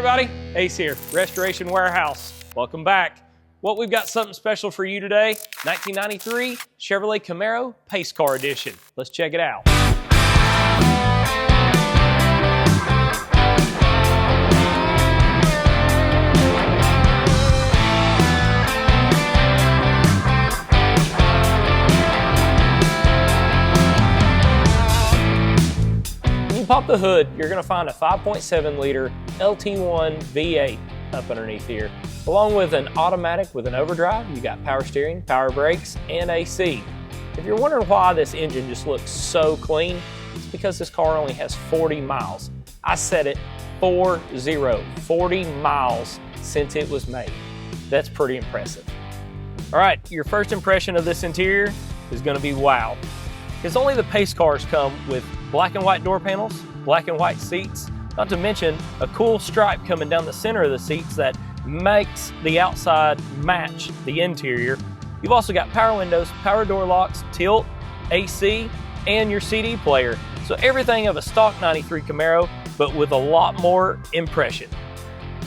everybody, Ace here, Restoration Warehouse. Welcome back. Well, we've got something special for you today. 1993 Chevrolet Camaro PaceCar Edition. Let's check it out. Pop the hood, you're going to find a 5.7 liter LT1 V8 up underneath here. Along with an automatic with an overdrive, you got power steering, power brakes, and AC. If you're wondering why this engine just looks so clean, it's because this car only has 40 miles. I said it, 40 miles since it was made. That's pretty impressive. All right, your first impression of this interior is going to be wow. Because only the Pace cars come with black and white door panels, black and white seats, not to mention a cool stripe coming down the center of the seats that makes the outside match the interior. You've also got power windows, power door locks, tilt, AC, and your CD player. So everything of a stock 93 Camaro, but with a lot more impression.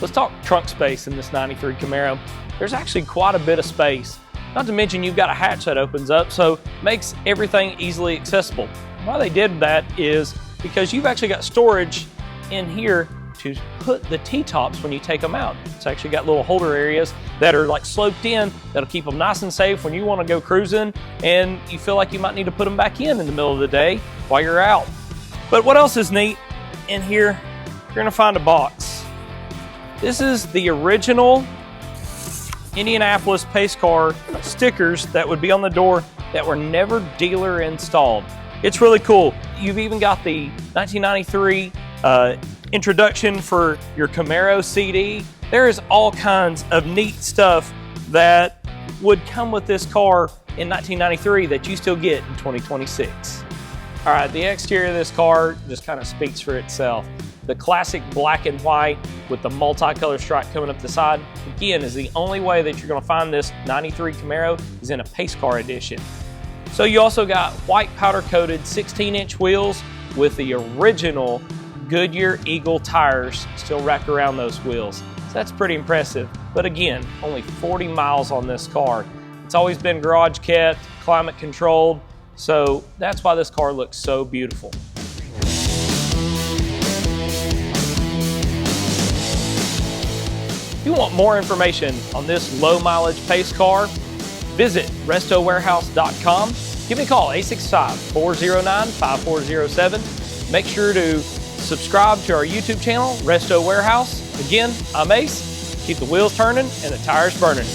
Let's talk trunk space in this 93 Camaro. There's actually quite a bit of space. Not to mention you've got a hatch that opens up, so makes everything easily accessible. Why they did that is because you've actually got storage in here to put the T-tops when you take them out. It's actually got little holder areas that are like sloped in that'll keep them nice and safe when you want to go cruising and you feel like you might need to put them back in the middle of the day while you're out. But what else is neat in here? You're going to find a box. This is the original Indianapolis Pace Car stickers that would be on the door that were never dealer installed. It's really cool. You've even got the 1993 introduction for your Camaro CD. There is all kinds of neat stuff that would come with this car in 1993 that you still get in 2026. All right, the exterior of this car just kind of speaks for itself. The classic black and white with the multicolor stripe coming up the side, again, is the only way that you're gonna find this 93 Camaro is in a Pace Car edition. So you also got white powder coated 16-inch wheels with the original Goodyear Eagle tires still wrapped around those wheels. So that's pretty impressive. But again, only 40 miles on this car. It's always been garage kept, climate controlled, so that's why this car looks so beautiful. If you want more information on this low mileage Pace car, visit restowarehouse.com. Give me a call, 865-409-5407. Make sure to subscribe to our YouTube channel, Resto Warehouse. Again, I'm Ace. Keep the wheels turning and the tires burning.